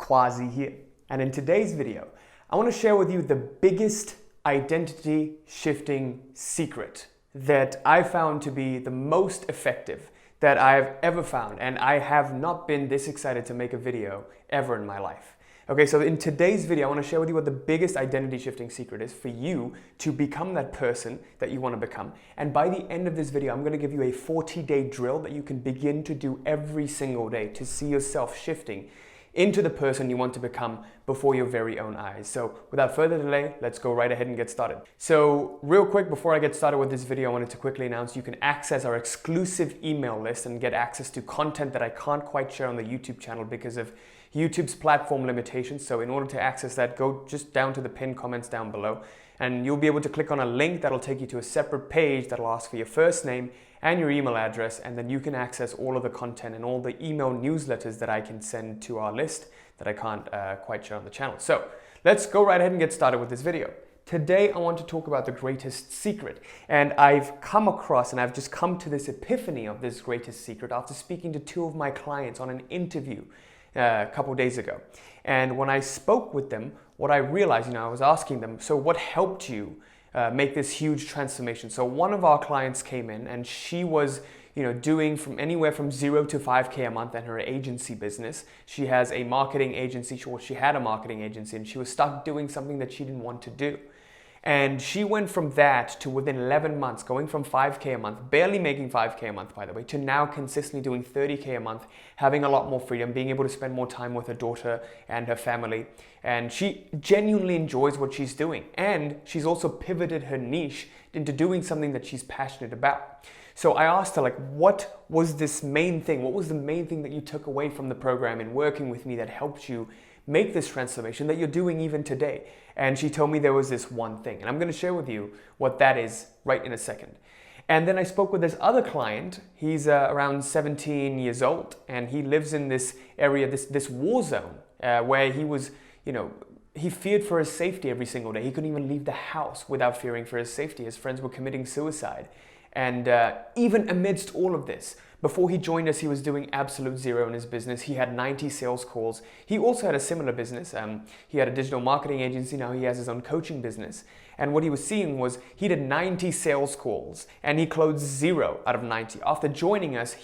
Quasi here, and in today's video I want to share with you the biggest identity shifting secret that I found to be the most effective that I've ever found, and I have not been this excited to make a video ever in my life. Okay, so in today's video I want to share with you what the biggest identity shifting secret is for you to become that person that you want to become. And by the end of this video I'm going to give you a 40-day drill that you can begin to do every single day to see yourself shifting into the person you want to become before your very own eyes. So without further delay, let's go right ahead and get started. So real quick, before I get started with this video, I wanted to quickly announce you can access our exclusive email list and get access to content that I can't quite share on the YouTube channel because of YouTube's platform limitations. So in order to access that, go just down to the pinned comments down below and you'll be able to click on a link that'll take you to a separate page that'll ask for your first name and your email address, and then you can access all of the content and all the email newsletters that I can send to our list that I can't quite share on the channel. So let's go right ahead and get started with this video. Today I want to talk about the greatest secret, and I've come across and I've just come to this epiphany of this greatest secret after speaking to two of my clients on an interview a couple days ago. And when I spoke with them, what I realized, I was asking them, so what helped you make this huge transformation? So one of our clients came in and she was doing from anywhere from 0 to 5K a month in her agency business. She has a marketing agency, she had a marketing agency, and she was stuck doing something that she didn't want to do. And she went from that to within 11 months, going from 5K a month, barely making 5K a month, by the way, to now consistently doing 30K a month, having a lot more freedom, being able to spend more time with her daughter and her family. And she genuinely enjoys what she's doing. And she's also pivoted her niche into doing something that she's passionate about. So I asked her, what was this main thing? What was the main thing that you took away from the program and working with me that helped you make this transformation that you're doing even today? And she told me there was this one thing, and I'm going to share with you what that is right in a second. And then I spoke with this other client. He's around 17 years old, and he lives in this area, this war zone, where he was, he feared for his safety every single day. He couldn't even leave the house without fearing for his safety. His friends were committing suicide. And even amidst all of this, before he joined us, he was doing absolute zero in his business. He had 90 sales calls. He also had a similar business. He had a digital marketing agency. Now he has his own coaching business. And what he was seeing was he did 90 sales calls and he closed 0 out of 90. After joining us,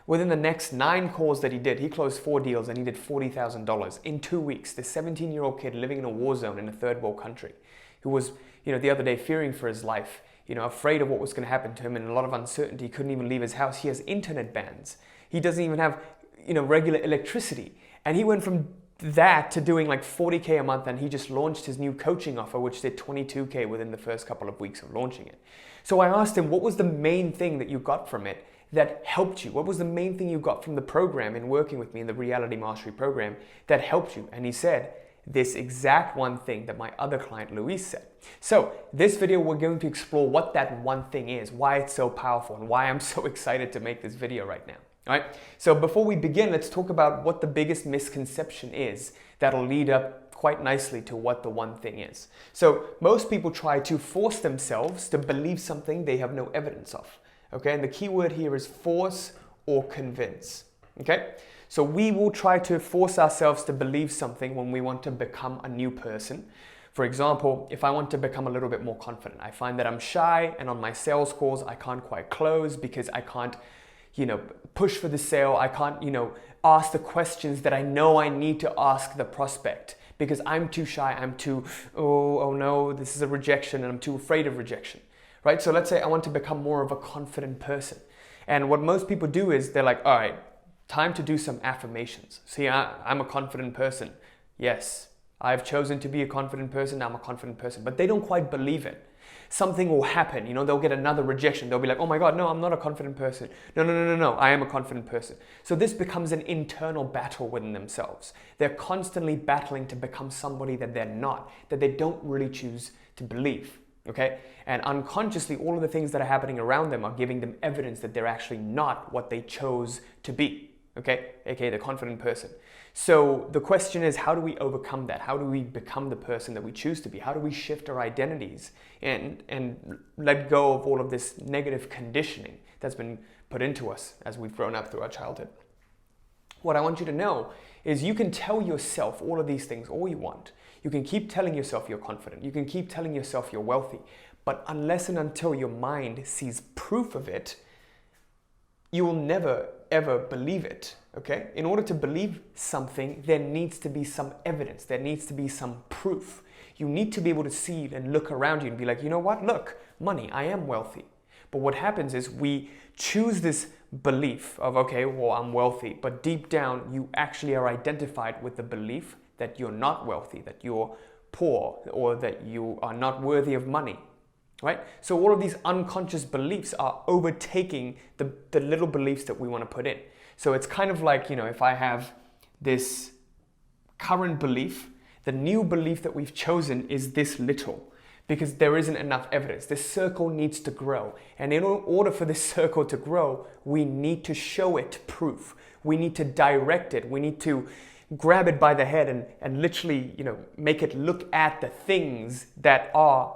within the next 9 calls that he did, he closed 4 deals and he did $40,000 in 2 weeks. This 17-year-old kid living in a war zone in a third world country who was, the other day fearing for his life, afraid of what was going to happen to him and a lot of uncertainty, couldn't even leave his house. He has internet bans. He doesn't even have, regular electricity. And he went from that to doing like 40K a month, and he just launched his new coaching offer, which did 22K within the first couple of weeks of launching it. So I asked him, what was the main thing that you got from it that helped you? What was the main thing you got from the program and working with me in the Reality Mastery program that helped you? And he said, this exact one thing that my other client Luis said. So this video we're going to explore what that one thing is, why it's so powerful, and why I'm so excited to make this video right now. All right. So before we begin, let's talk about what the biggest misconception is that'll lead up quite nicely to what the one thing is. So most people try to force themselves to believe something they have no evidence of. Okay, and the key word here is force or convince. Okay. So we will try to force ourselves to believe something when we want to become a new person. For example, if I want to become a little bit more confident, I find that I'm shy and on my sales calls, I can't quite close because I can't, push for the sale. I can't, ask the questions that I know I need to ask the prospect because I'm too shy. I'm too, oh no, this is a rejection and I'm too afraid of rejection, right? So let's say I want to become more of a confident person. And what most people do is they're like, all right, time to do some affirmations. See, I'm a confident person. Yes, I've chosen to be a confident person. I'm a confident person, but they don't quite believe it. Something will happen, they'll get another rejection. They'll be like, oh my God, no, I'm not a confident person. No, I am a confident person. So this becomes an internal battle within themselves. They're constantly battling to become somebody that they're not, that they don't really choose to believe. Okay? And unconsciously, all of the things that are happening around them are giving them evidence that they're actually not what they chose to be. Okay, aka the confident person. So the question is, how do we overcome that? How do we become the person that we choose to be? How do we shift our identities and let go of all of this negative conditioning that's been put into us as we've grown up through our childhood? What I want you to know is you can tell yourself all of these things all you want. You can keep telling yourself you're confident. You can keep telling yourself you're wealthy. But unless and until your mind sees proof of it, you will never, ever believe it, okay? In order to believe something, there needs to be some evidence. There needs to be some proof. You need to be able to see and look around you and be like, you know what? Look, money, I am wealthy. But what happens is we choose this belief of, okay, well, I'm wealthy. But deep down, you actually are identified with the belief that you're not wealthy, that you're poor, or that you are not worthy of money, right? So all of these unconscious beliefs are overtaking the little beliefs that we want to put in. So it's kind of like, you know, if I have this current belief, the new belief that we've chosen is this little, because there isn't enough evidence. This circle needs to grow. And in order for this circle to grow, we need to show it proof. We need to direct it. We need to grab it by the head and literally, you know, make it look at the things that are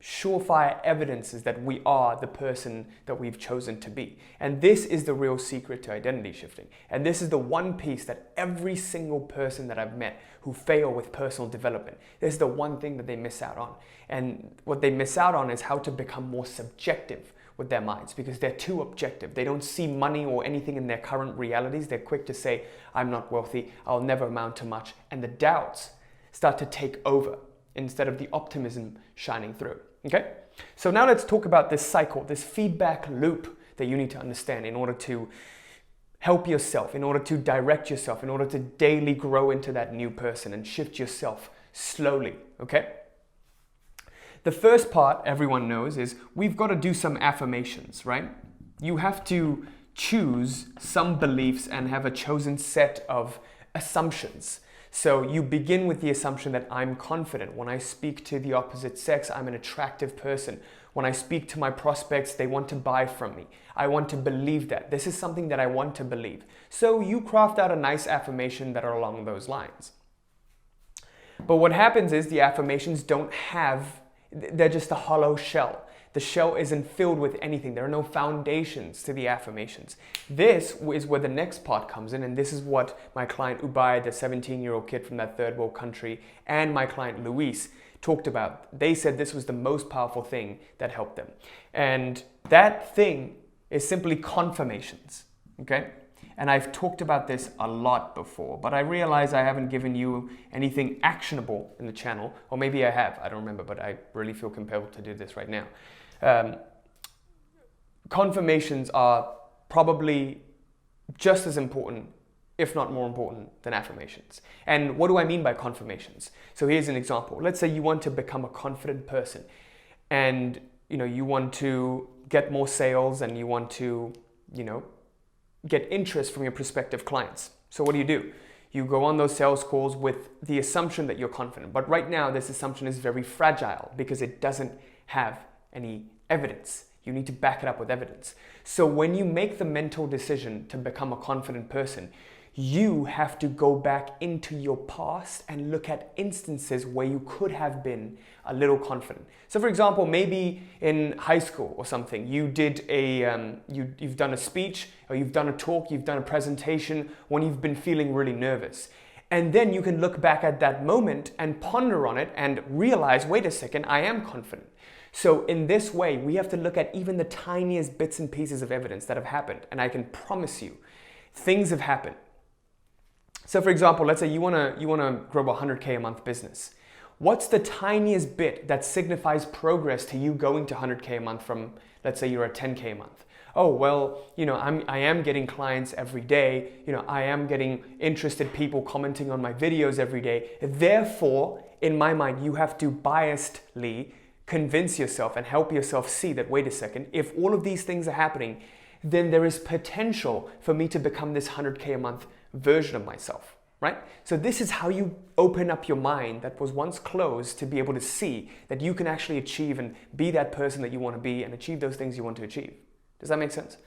surefire evidences that we are the person that we've chosen to be. And this is the real secret to identity shifting. And this is the one piece that every single person that I've met who fail with personal development, this is the one thing that they miss out on. And what they miss out on is how to become more subjective with their minds, because they're too objective. They don't see money or anything in their current realities. They're quick to say, I'm not wealthy, I'll never amount to much. And the doubts start to take over instead of the optimism shining through. Okay? So now let's talk about this cycle, this feedback loop that you need to understand in order to help yourself, in order to direct yourself, in order to daily grow into that new person and shift yourself slowly. Okay? The first part everyone knows is we've got to do some affirmations, right? You have to choose some beliefs and have a chosen set of assumptions. So you begin with the assumption that I'm confident. When I speak to the opposite sex, I'm an attractive person. When I speak to my prospects, they want to buy from me. I want to believe that. This is something that I want to believe. So you craft out a nice affirmation that are along those lines. But what happens is the affirmations they're just a hollow shell. The shell isn't filled with anything. There are no foundations to the affirmations. This is where the next part comes in, and this is what my client Ubay, the 17-year-old kid from that third world country, and my client Luis talked about. They said this was the most powerful thing that helped them. And that thing is simply confirmations, okay? And I've talked about this a lot before, but I realize I haven't given you anything actionable in the channel, or maybe I have, I don't remember, but I really feel compelled to do this right now. Confirmations are probably just as important, if not more important, than affirmations. And what do I mean by confirmations? So here's an example. Let's say you want to become a confident person, and you want to get more sales, and you want to, get interest from your prospective clients. So what do? You go on those sales calls with the assumption that you're confident. But right now, this assumption is very fragile because it doesn't have any evidence. You need to back it up with evidence. So when you make the mental decision to become a confident person, you have to go back into your past and look at instances where you could have been a little confident. So for example, maybe in high school or something, you did you've done a speech, or you've done a talk, you've done a presentation when you've been feeling really nervous. And then you can look back at that moment and ponder on it and realize, wait a second, I am confident. So in this way, we have to look at even the tiniest bits and pieces of evidence that have happened. And I can promise you, things have happened. So for example, let's say you wanna grow a 100K a month business. What's the tiniest bit that signifies progress to you going to 100K a month from, let's say you're at 10K a month? Oh, well, I am getting clients every day. I am getting interested people commenting on my videos every day. Therefore, in my mind, you have to biasedly convince yourself and help yourself see that, wait a second, if all of these things are happening, then there is potential for me to become this 100K a month version of myself, right? So this is how you open up your mind that was once closed to be able to see that you can actually achieve and be that person that you want to be and achieve those things you want to achieve. Does that make sense?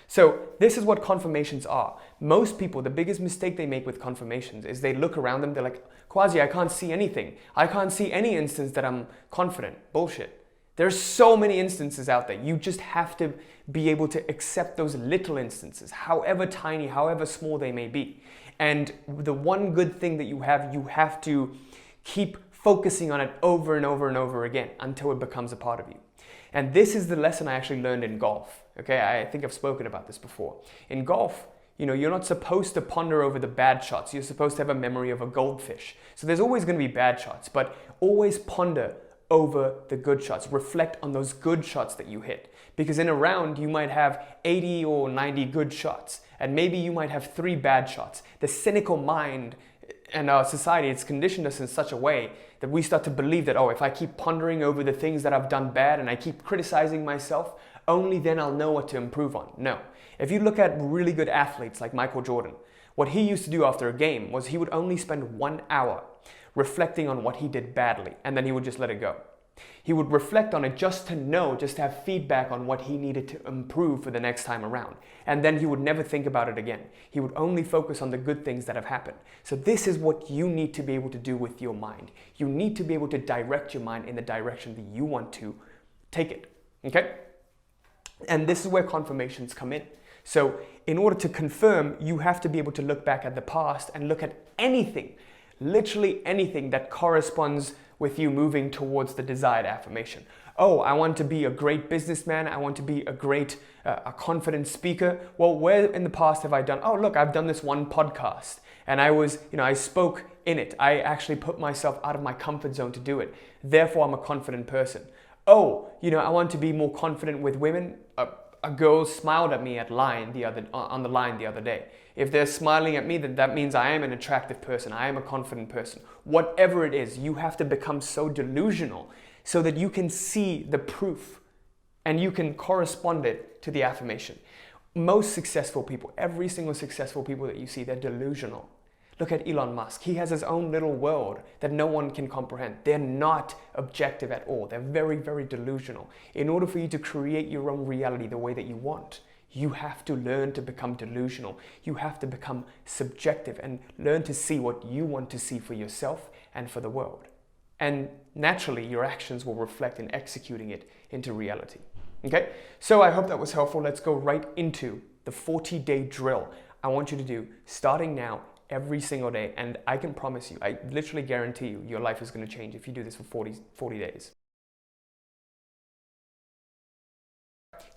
So this is what confirmations are. Most people, the biggest mistake they make with confirmations is they look around them, they're like, Kwasi, I can't see anything. I can't see any instance that I'm confident. Bullshit. There's so many instances out there. You just have to be able to accept those little instances, however tiny, however small they may be. And the one good thing that you have to keep focusing on it over and over and over again until it becomes a part of you. And this is the lesson I actually learned in golf. Okay, I think I've spoken about this before. In golf, you're not supposed to ponder over the bad shots. You're supposed to have a memory of a goldfish. So there's always going to be bad shots, but always ponder over the good shots. Reflect on those good shots that you hit. Because in a round, you might have 80 or 90 good shots, and maybe you might have 3 bad shots. The cynical mind and our society, it's conditioned us in such a way that we start to believe that, if I keep pondering over the things that I've done bad and I keep criticizing myself, only then I'll know what to improve on. No. If you look at really good athletes like Michael Jordan, what he used to do after a game was he would only spend 1 hour reflecting on what he did badly, and then he would just let it go. He would reflect on it just to have feedback on what he needed to improve for the next time around. And then he would never think about it again. He would only focus on the good things that have happened. So this is what you need to be able to do with your mind. You need to be able to direct your mind in the direction that you want to take it. Okay? And this is where confirmations come in. So in order to confirm, you have to be able to look back at the past and look at anything, literally anything that corresponds with you moving towards the desired affirmation. I want to be a great businessman. I want to be a confident speaker. Well, where in the past have I done? Look, I've done this one podcast and I spoke in it. I actually put myself out of my comfort zone to do it. Therefore, I'm a confident person. I want to be more confident with women. A girl smiled at me on the line the other day. If they're smiling at me, then that means I am an attractive person. I am a confident person. Whatever it is, you have to become so delusional so that you can see the proof and you can correspond it to the affirmation. Most successful people, every single successful people that you see, they're delusional. Look at Elon Musk. He has his own little world that no one can comprehend. They're not objective at all. They're very, very delusional. In order for you to create your own reality the way that you want, you have to learn to become delusional. You have to become subjective and learn to see what you want to see for yourself and for the world. And naturally, your actions will reflect in executing it into reality. Okay? So I hope that was helpful. Let's go right into the 40-day drill I want you to do starting now every single day. And I can promise you, I literally guarantee you, your life is going to change if you do this for 40 days.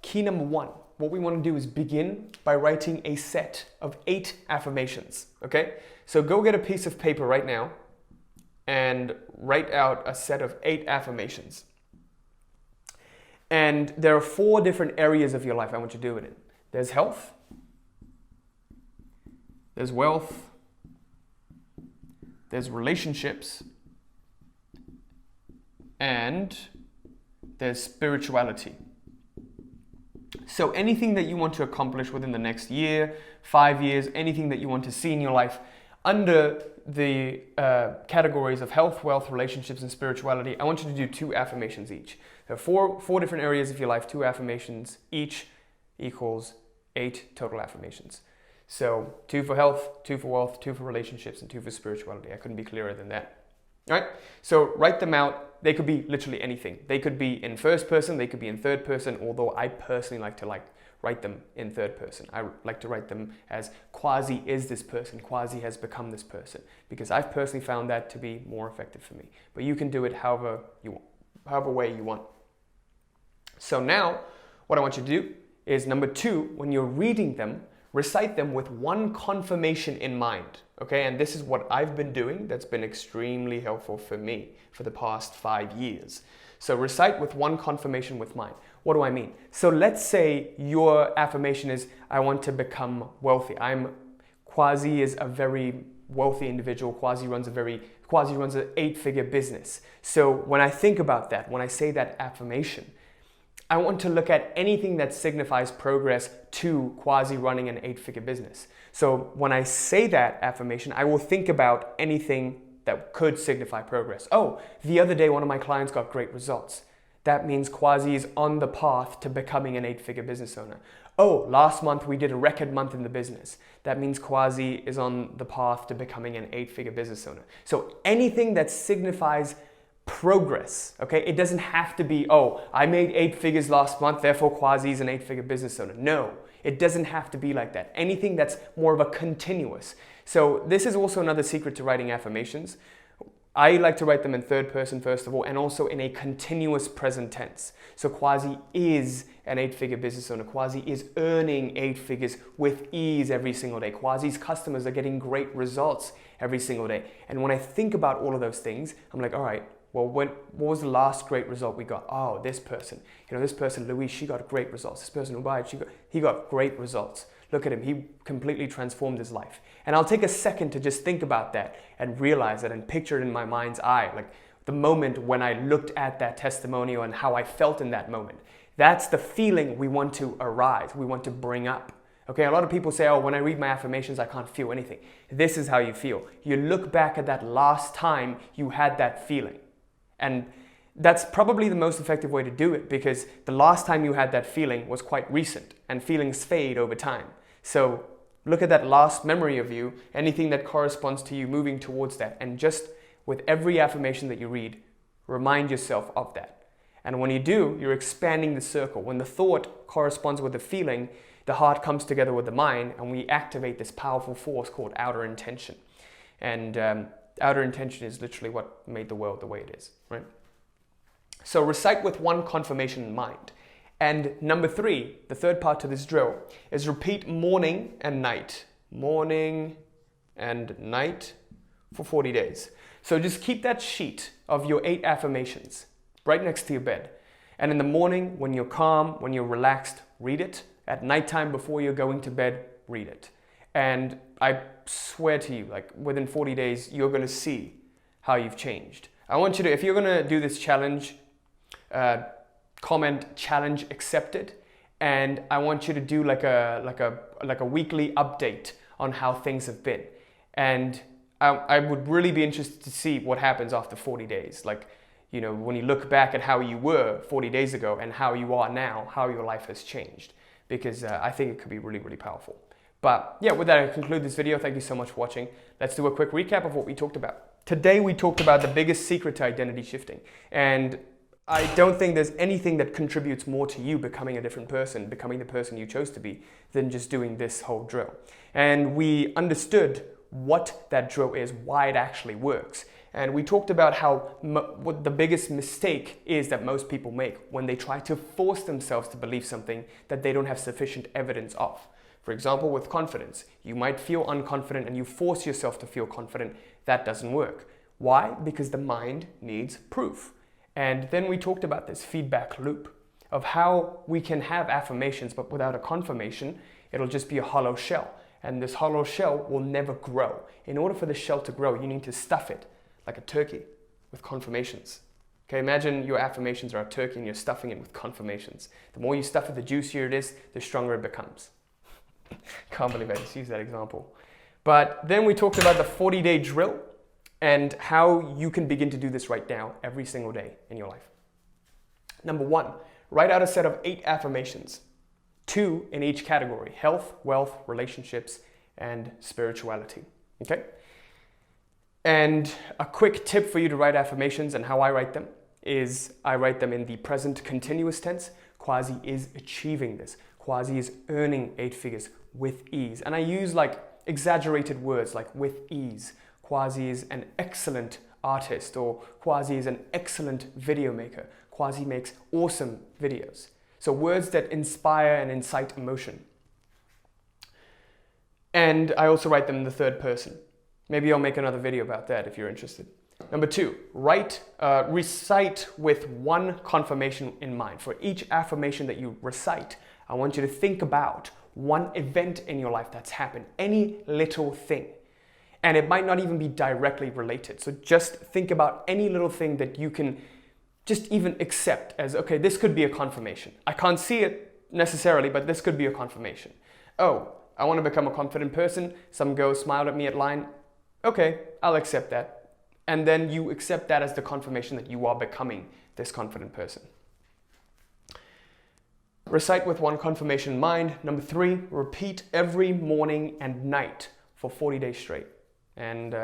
Key number 1, what we want to do is begin by writing a set of 8 affirmations, okay? So go get a piece of paper right now and write out a set of 8 affirmations. And there are 4 different areas of your life I want you to do it in. There's health, there's wealth, there's relationships, and there's spirituality. So anything that you want to accomplish within the next year, 5 years, anything that you want to see in your life under the categories of health, wealth, relationships, and spirituality, I want you to do 2 affirmations each. There are 4 different areas of your life, 2 affirmations each equals 8 total affirmations. So 2 for health, 2 for wealth, 2 for relationships, and 2 for spirituality. I couldn't be clearer than that. All right? So write them out. They could be literally anything. They could be in first person, they could be in third person, although I personally like to write them in third person. I like to write them as Quasi is this person, Quasi has become this person, because I've personally found that to be more effective for me. But you can do it however way you want. So now, what I want you to do is number 2, when you're reading them, recite them with one confirmation in mind, okay? And this is what I've been doing that's been extremely helpful for me for the past 5 years. So recite with one confirmation with mind. What do I mean? So let's say your affirmation is, I want to become wealthy. Quasi is a very wealthy individual. Quasi runs an 8-figure business. So when I think about that, when I say that affirmation, I want to look at anything that signifies progress to Quasi running an 8-figure business. So when I say that affirmation, I will think about anything that could signify progress. The other day, one of my clients got great results. That means Quasi is on the path to becoming an 8-figure business owner. Last month we did a record month in the business. That means Quasi is on the path to becoming an 8-figure business owner. So anything that signifies progress, okay? It doesn't have to be, I made 8 figures last month, therefore Quasi is an 8-figure business owner. No, it doesn't have to be like that. Anything that's more of a continuous. So this is also another secret to writing affirmations. I like to write them in third person first of all, and also in a continuous present tense. So Kwasi is an 8-figure business owner. Kwasi is earning 8 figures with ease every single day. Kwasi's customers are getting great results every single day. And when I think about all of those things, I'm like, all right, well, what was the last great result we got? Oh, this person. This person, Louise, she got great results. This person, Ubaid, he got great results. Look at him, he completely transformed his life. And I'll take a second to just think about that and realize that and picture it in my mind's eye, like the moment when I looked at that testimonial and how I felt in that moment. That's the feeling we want to arise, we want to bring up. Okay, a lot of people say, oh, when I read my affirmations, I can't feel anything. This is how you feel. You look back at that last time you had that feeling. And that's probably the most effective way to do it, because the last time you had that feeling was quite recent and feelings fade over time. So look at that last memory of you, anything that corresponds to you moving towards that. And just with every affirmation that you read, remind yourself of that. And when you do, you're expanding the circle. When the thought corresponds with the feeling, the heart comes together with the mind, and we activate this powerful force called outer intention. And outer intention is literally what made the world the way it is, right? So recite with one confirmation in mind. And number 3, the third part to this drill, is repeat morning and night. Morning and night for 40 days. So just keep that sheet of your 8 affirmations right next to your bed. And in the morning, when you're calm, when you're relaxed, read it. At nighttime, before you're going to bed, read it. And I swear to you, like within 40 days, you're going to see how you've changed. I want you to, if you're going to do this challenge, comment challenge accepted, and I want you to do like a weekly update on how things have been. And I would really be interested to see what happens after 40 days. Like, when you look back at how you were 40 days ago and how you are now, how your life has changed, because I think it could be really, really powerful. But yeah, with that, I conclude this video. Thank you so much for watching. Let's do a quick recap of what we talked about. Today, we talked about the biggest secret to identity shifting. And I don't think there's anything that contributes more to you becoming a different person, becoming the person you chose to be, than just doing this whole drill. And we understood what that drill is, why it actually works. And we talked about how what the biggest mistake is that most people make when they try to force themselves to believe something that they don't have sufficient evidence of. For example, with confidence, you might feel unconfident and you force yourself to feel confident. That doesn't work. Why? Because the mind needs proof. And then we talked about this feedback loop of how we can have affirmations, but without a confirmation, it'll just be a hollow shell. And this hollow shell will never grow. In order for the shell to grow, you need to stuff it like a turkey with confirmations. Okay, imagine your affirmations are a turkey and you're stuffing it with confirmations. The more you stuff it, the juicier it is, the stronger it becomes. Can't believe I just used that example. But then we talked about the 40-day drill and how you can begin to do this right now every single day in your life. Number 1, write out a set of 8 affirmations, 2 in each category: health, wealth, relationships, and spirituality. Okay? And a quick tip for you to write affirmations and how I write them is I write them in the present continuous tense. Kwasi is achieving this. Kwasi is earning 8 figures with ease. And I use like exaggerated words like with ease. Kwasi is an excellent artist, or Kwasi is an excellent video maker. Kwasi makes awesome videos. So words that inspire and incite emotion. And I also write them in the third person. Maybe I'll make another video about that if you're interested. Number 2, recite with one confirmation in mind. For each affirmation that you recite, I want you to think about one event in your life that's happened, any little thing. And it might not even be directly related. So just think about any little thing that you can just even accept as, okay, this could be a confirmation. I can't see it necessarily, but this could be a confirmation. Oh, I want to become a confident person. Some girl smiled at me at line. Okay, I'll accept that. And then you accept that as the confirmation that you are becoming this confident person. Recite with one confirmation in mind. Number 3, repeat every morning and night for 40 days straight. And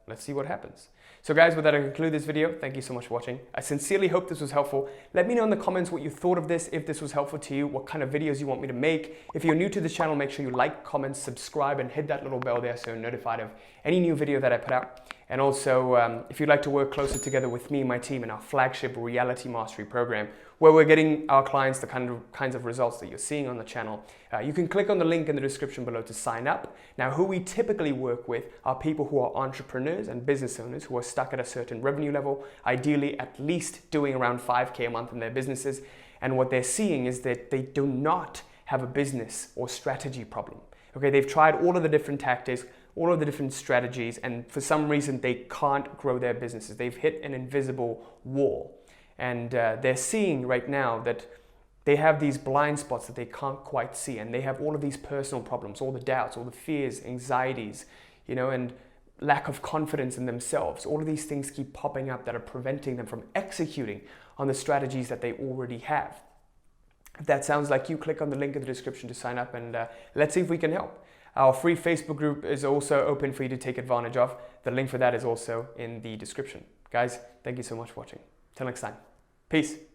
let's see what happens. So guys, with that, I conclude this video. Thank you so much for watching. I sincerely hope this was helpful. Let me know in the comments what you thought of this, if this was helpful to you, what kind of videos you want me to make. If you're new to this channel, make sure you like, comment, subscribe, and hit that little bell there so you're notified of any new video that I put out. And also, if you'd like to work closer together with me and my team in our flagship Reality Mastery program, where we're getting our clients the kinds of results that you're seeing on the channel, you can click on the link in the description below to sign up. Now, who we typically work with are people who are entrepreneurs and business owners who are stuck at a certain revenue level, ideally at least doing around 5K a month in their businesses. And what they're seeing is that they do not have a business or strategy problem. Okay, they've tried all of the different tactics, all of the different strategies, and for some reason they can't grow their businesses. They've hit an invisible wall. And they're seeing right now that they have these blind spots that they can't quite see, and they have all of these personal problems, all the doubts, all the fears, anxieties, and lack of confidence in themselves. All of these things keep popping up that are preventing them from executing on the strategies that they already have. If that sounds like you, click on the link in the description to sign up, and let's see if we can help. Our free Facebook group is also open for you to take advantage of. The link for that is also in the description. Guys, thank you so much for watching. Till next time. Peace.